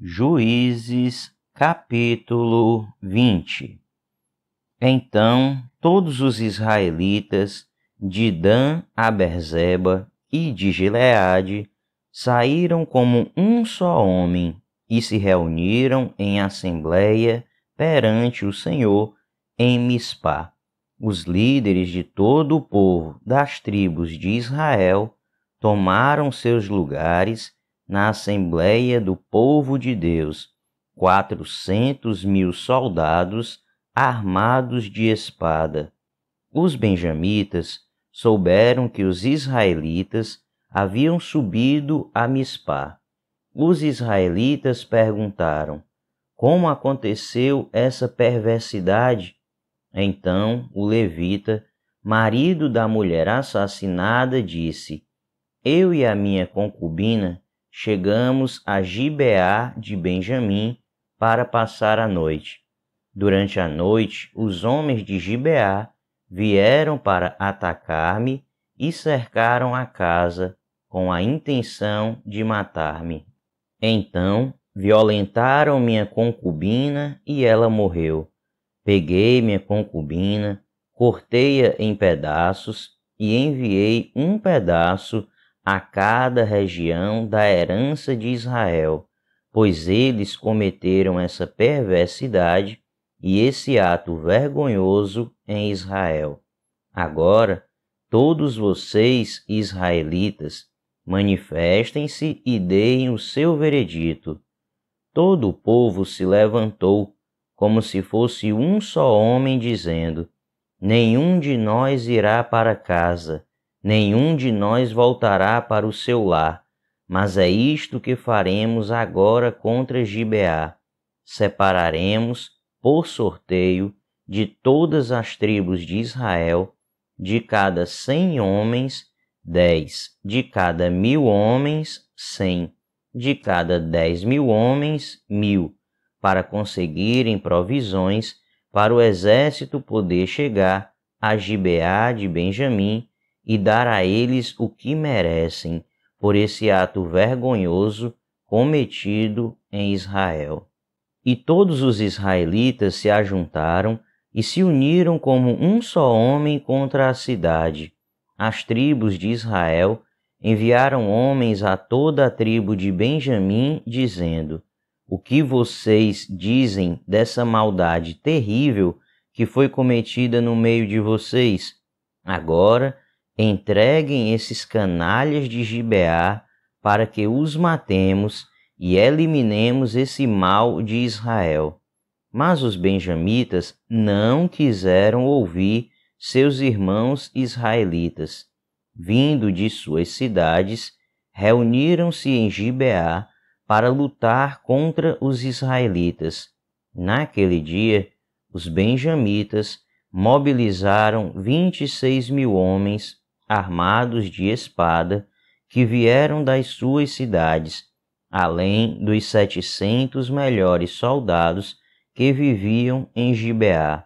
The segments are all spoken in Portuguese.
Juízes, capítulo 20. Então todos os israelitas de Dan a Beerseba e de Gileade saíram como um só homem e se reuniram em assembleia perante o Senhor em Mispá. Os líderes de todo o povo das tribos de Israel tomaram seus lugares na Assembleia do Povo de Deus, 400.000 soldados armados de espada. Os benjamitas souberam que os israelitas haviam subido a Mispá. Os israelitas perguntaram: como aconteceu essa perversidade? Então o levita, marido da mulher assassinada, disse: eu e a minha concubina chegamos a Gibeá de Benjamim para passar a noite. Durante a noite, os homens de Gibeá vieram para atacar-me e cercaram a casa com a intenção de matar-me. Então, violentaram minha concubina e ela morreu. Peguei minha concubina, cortei-a em pedaços e enviei um pedaço a cada região da herança de Israel, pois eles cometeram essa perversidade e esse ato vergonhoso em Israel. Agora, todos vocês, israelitas, manifestem-se e deem o seu veredito. Todo o povo se levantou, como se fosse um só homem, dizendo: nenhum de nós irá para casa, nenhum de nós voltará para o seu lar, mas é isto que faremos agora contra Gibeá. Separaremos, por sorteio, de todas as tribos de Israel, de cada 100 homens, 10, de cada 1.000 homens, 100, de cada 10.000 homens, 1.000, para conseguirem provisões para o exército poder chegar a Gibeá de Benjamim e dar a eles o que merecem por esse ato vergonhoso cometido em Israel. E todos os israelitas se ajuntaram e se uniram como um só homem contra a cidade. As tribos de Israel enviaram homens a toda a tribo de Benjamim, dizendo: o que vocês dizem dessa maldade terrível que foi cometida no meio de vocês? Agora, entreguem esses canalhas de Gibeá para que os matemos e eliminemos esse mal de Israel. Mas os benjamitas não quiseram ouvir seus irmãos israelitas. Vindo de suas cidades, reuniram-se em Gibeá para lutar contra os israelitas. Naquele dia, os benjamitas mobilizaram 26.000 homens armados de espada que vieram das suas cidades, além dos 700 melhores soldados que viviam em Gibeá.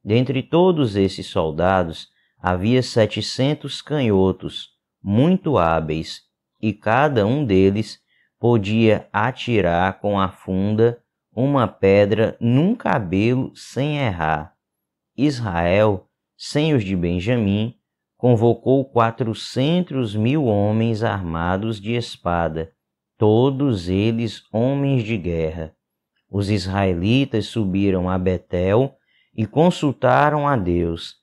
Dentre todos esses soldados, havia 700 canhotos, muito hábeis, e cada um deles podia atirar com a funda uma pedra num cabelo sem errar. Israel, sem os de Benjamim, convocou 400.000 homens armados de espada, todos eles homens de guerra. Os israelitas subiram a Betel e consultaram a Deus: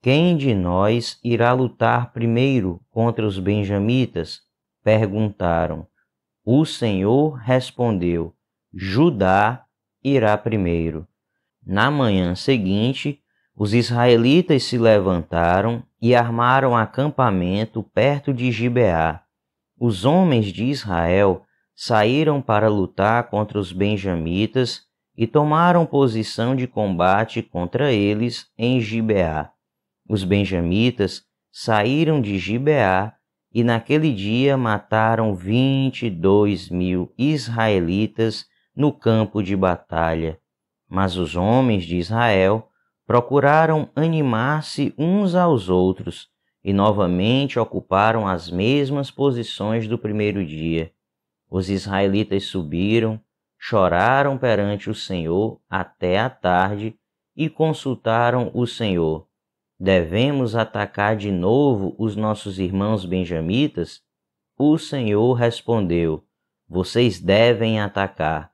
quem de nós irá lutar primeiro contra os benjamitas? Perguntaram. O Senhor respondeu: Judá irá primeiro. Na manhã seguinte, os israelitas se levantaram e armaram acampamento perto de Gibeá. Os homens de Israel saíram para lutar contra os benjamitas e tomaram posição de combate contra eles em Gibeá. Os benjamitas saíram de Gibeá e naquele dia mataram 22.000 israelitas no campo de batalha. Mas os homens de Israel procuraram animar-se uns aos outros e novamente ocuparam as mesmas posições do primeiro dia. Os israelitas subiram, choraram perante o Senhor até a tarde e consultaram o Senhor: devemos atacar de novo os nossos irmãos benjamitas? O Senhor respondeu: vocês devem atacar.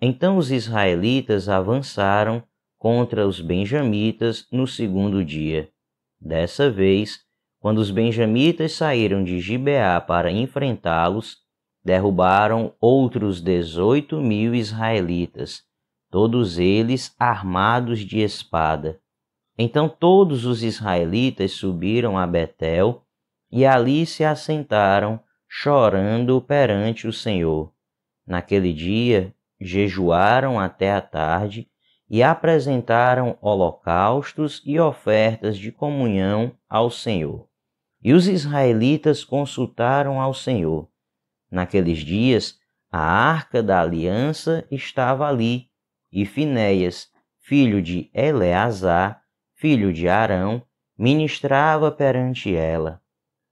Então os israelitas avançaram contra os benjamitas no segundo dia. Dessa vez, quando os benjamitas saíram de Gibeá para enfrentá-los, derrubaram outros 18.000 israelitas, todos eles armados de espada. Então todos os israelitas subiram a Betel e ali se assentaram, chorando perante o Senhor. Naquele dia, jejuaram até a tarde e apresentaram holocaustos e ofertas de comunhão ao Senhor. E os israelitas consultaram ao Senhor. Naqueles dias, a arca da aliança estava ali, e Finéias, filho de Eleazar, filho de Arão, ministrava perante ela.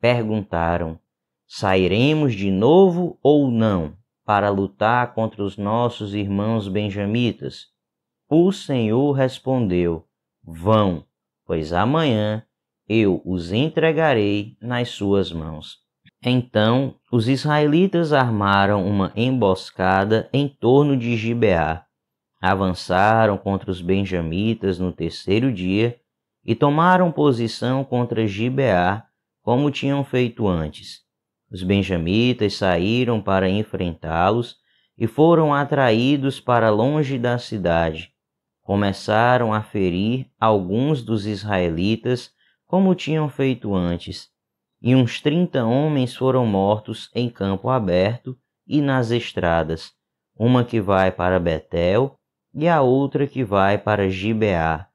Perguntaram: sairemos de novo ou não para lutar contra os nossos irmãos benjamitas? O Senhor respondeu: vão, pois amanhã eu os entregarei nas suas mãos. Então os israelitas armaram uma emboscada em torno de Gibeá, avançaram contra os benjamitas no terceiro dia e tomaram posição contra Gibeá, como tinham feito antes. Os benjamitas saíram para enfrentá-los e foram atraídos para longe da cidade. Começaram a ferir alguns dos israelitas, como tinham feito antes, e uns 30 homens foram mortos em campo aberto e nas estradas, uma que vai para Betel e a outra que vai para Gibeá.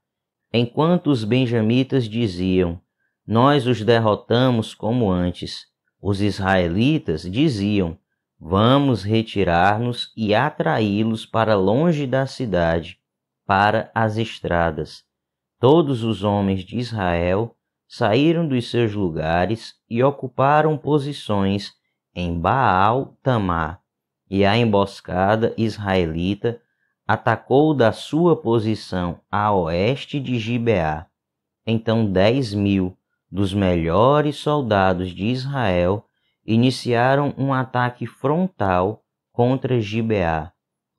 Enquanto os benjamitas diziam: nós os derrotamos como antes, os israelitas diziam: vamos retirar-nos e atraí-los para longe da cidade, para as estradas. Todos os homens de Israel saíram dos seus lugares e ocuparam posições em Baal-Tamar, e a emboscada israelita atacou da sua posição a oeste de Gibeá. Então 10.000 dos melhores soldados de Israel iniciaram um ataque frontal contra Gibeá.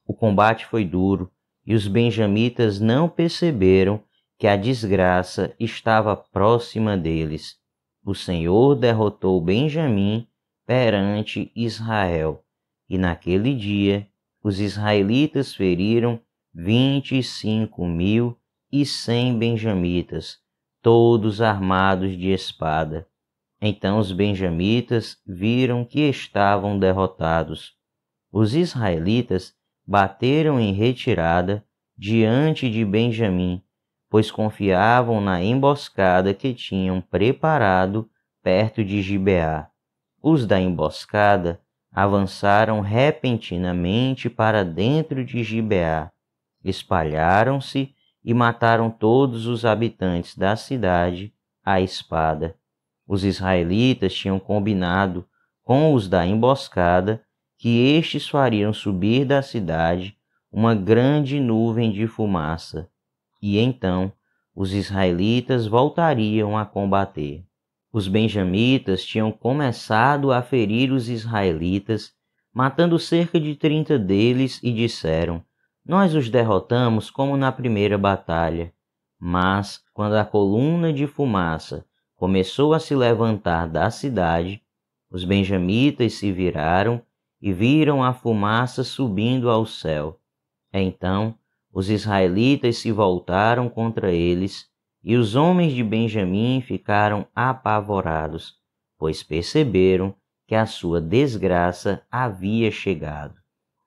O combate foi duro e os benjamitas não perceberam que a desgraça estava próxima deles. O Senhor derrotou Benjamim perante Israel, e naquele dia os israelitas feriram 25.100 benjamitas, todos armados de espada. Então os benjamitas viram que estavam derrotados. Os israelitas bateram em retirada diante de Benjamim, pois confiavam na emboscada que tinham preparado perto de Gibeá. Os da emboscada avançaram repentinamente para dentro de Gibeá, espalharam-se e mataram todos os habitantes da cidade à espada. Os israelitas tinham combinado com os da emboscada que estes fariam subir da cidade uma grande nuvem de fumaça, e então os israelitas voltariam a combater. Os benjamitas tinham começado a ferir os israelitas, matando cerca de 30 deles, e disseram: nós os derrotamos como na primeira batalha. Mas, quando a coluna de fumaça começou a se levantar da cidade, os benjamitas se viraram e viram a fumaça subindo ao céu. Então os israelitas se voltaram contra eles, e os homens de Benjamim ficaram apavorados, pois perceberam que a sua desgraça havia chegado.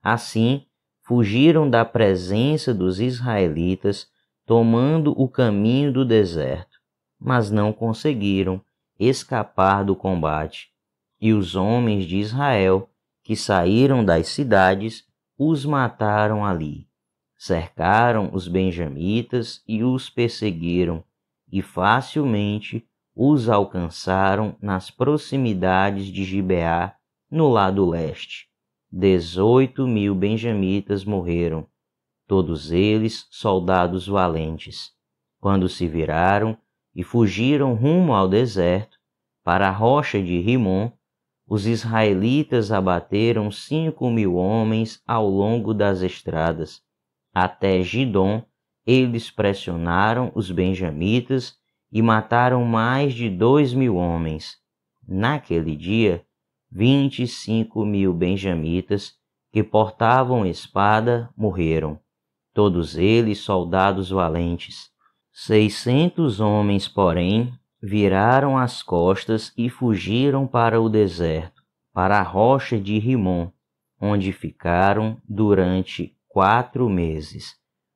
Assim, fugiram da presença dos israelitas, tomando o caminho do deserto, mas não conseguiram escapar do combate. E os homens de Israel, que saíram das cidades, os mataram ali. Cercaram os benjamitas e os perseguiram, e facilmente os alcançaram nas proximidades de Gibeá, no lado leste. 18.000 benjamitas morreram, todos eles soldados valentes. Quando se viraram e fugiram rumo ao deserto, para a rocha de Rimom, os israelitas abateram 5.000 homens ao longo das estradas. Até Gidom, eles pressionaram os benjamitas e mataram mais de 2.000 homens. Naquele dia, 25.000 benjamitas que portavam espada morreram, todos eles soldados valentes. 600 homens, porém, viraram as costas e fugiram para o deserto, para a rocha de Rimom, onde ficaram durante 4 meses.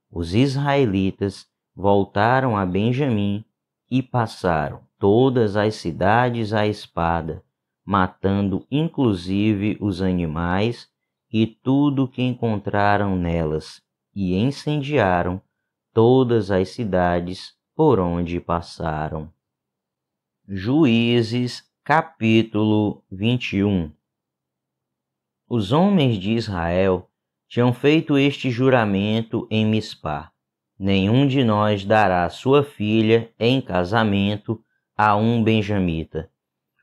Os israelitas voltaram a Benjamim e passaram todas as cidades à espada, matando inclusive os animais e tudo que encontraram nelas, e incendiaram todas as cidades por onde passaram. Juízes, capítulo 21. Os homens de Israel tinham feito este juramento em Mispá: nenhum de nós dará sua filha em casamento a um benjamita.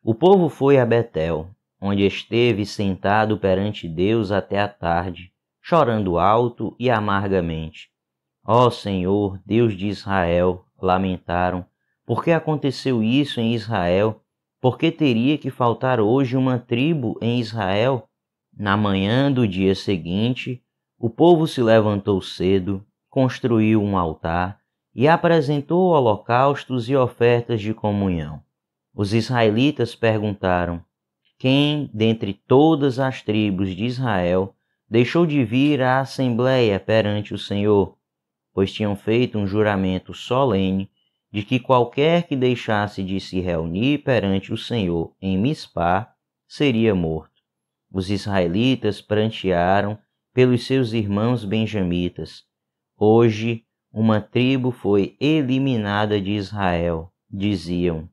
O povo foi a Betel, onde esteve sentado perante Deus até a tarde, chorando alto e amargamente. Ó Senhor, Deus de Israel, lamentaram, por que aconteceu isso em Israel? Por que teria que faltar hoje uma tribo em Israel? Na manhã do dia seguinte, o povo se levantou cedo, construiu um altar e apresentou holocaustos e ofertas de comunhão. Os israelitas perguntaram: quem dentre todas as tribos de Israel deixou de vir à assembleia perante o Senhor? Pois tinham feito um juramento solene de que qualquer que deixasse de se reunir perante o Senhor em Mispá seria morto. Os israelitas prantearam pelos seus irmãos benjamitas. Hoje uma tribo foi eliminada de Israel, diziam.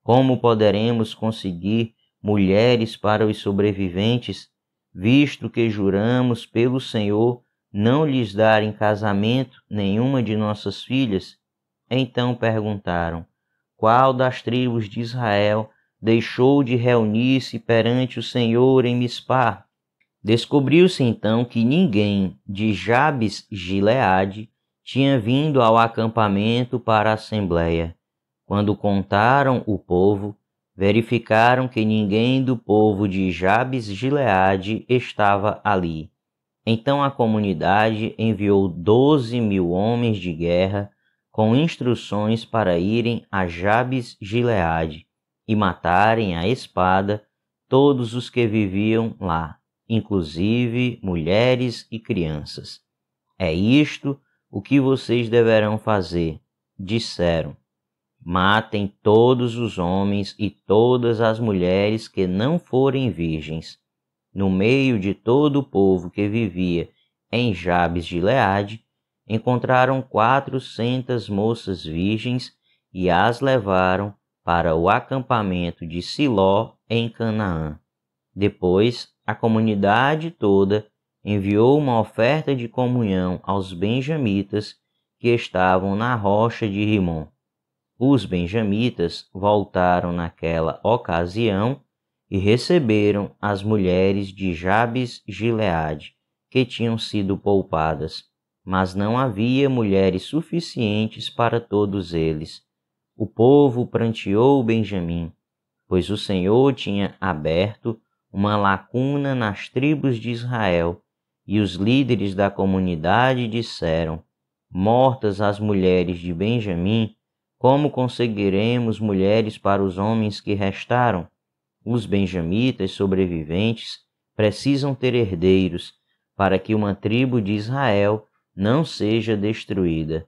Como poderemos conseguir mulheres para os sobreviventes, visto que juramos pelo Senhor não lhes dar em casamento nenhuma de nossas filhas? Então perguntaram: qual das tribos de Israel deixou de reunir-se perante o Senhor em Mispá? Descobriu-se então que ninguém de Jabes-Gileade tinha vindo ao acampamento para a assembleia. Quando contaram o povo, verificaram que ninguém do povo de Jabes-Gileade estava ali. Então a comunidade enviou 12.000 homens de guerra com instruções para irem a Jabes-Gileade e matarem à espada todos os que viviam lá, inclusive mulheres e crianças. É isto o que vocês deverão fazer, disseram. Matem todos os homens e todas as mulheres que não forem virgens. No meio de todo o povo que vivia em Jabes-Gileade, encontraram 400 moças virgens e as levaram para o acampamento de Siló, em Canaã. Depois, a comunidade toda enviou uma oferta de comunhão aos benjamitas que estavam na rocha de Rimom. Os benjamitas voltaram naquela ocasião e receberam as mulheres de Jabes-Gileade, que tinham sido poupadas, mas não havia mulheres suficientes para todos eles. O povo pranteou Benjamim, pois o Senhor tinha aberto uma lacuna nas tribos de Israel, e os líderes da comunidade disseram: mortas as mulheres de Benjamim, como conseguiremos mulheres para os homens que restaram? Os benjamitas sobreviventes precisam ter herdeiros, para que uma tribo de Israel não seja destruída.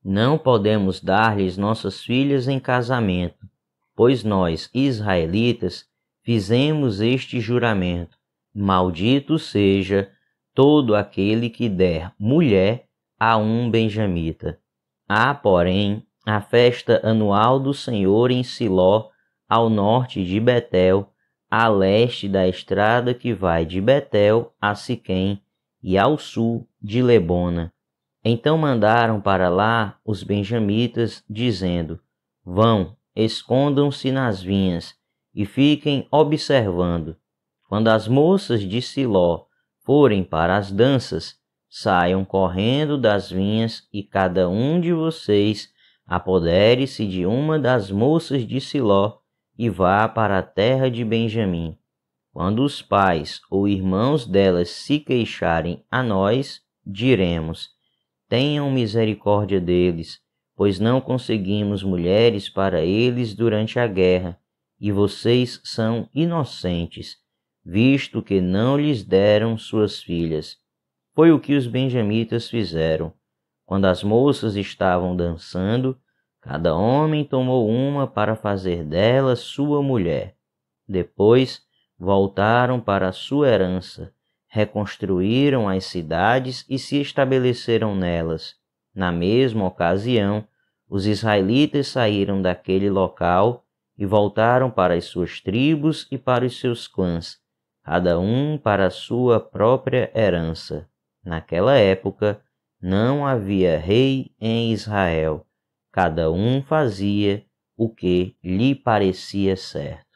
Não podemos dar-lhes nossas filhas em casamento, pois nós, israelitas, fizemos este juramento: maldito seja todo aquele que der mulher a um benjamita. Há, porém, a festa anual do Senhor em Siló, ao norte de Betel, a leste da estrada que vai de Betel a Siquém e ao sul de Lebona. Então mandaram para lá os benjamitas, dizendo: Vão, escondam-se nas vinhas e fiquem observando. Quando as moças de Siló forem para as danças, saiam correndo das vinhas e cada um de vocês apodere-se de uma das moças de Siló e vá para a terra de Benjamim. Quando os pais ou irmãos delas se queixarem a nós, diremos: Tenham misericórdia deles, pois não conseguimos mulheres para eles durante a guerra, e vocês são inocentes, visto que não lhes deram suas filhas. Foi o que os benjamitas fizeram. Quando as moças estavam dançando, cada homem tomou uma para fazer dela sua mulher. Depois voltaram para a sua herança, reconstruíram as cidades e se estabeleceram nelas. Na mesma ocasião, os israelitas saíram daquele local e voltaram para as suas tribos e para os seus clãs, cada um para a sua própria herança. Naquela época, não havia rei em Israel. Cada um fazia o que lhe parecia certo.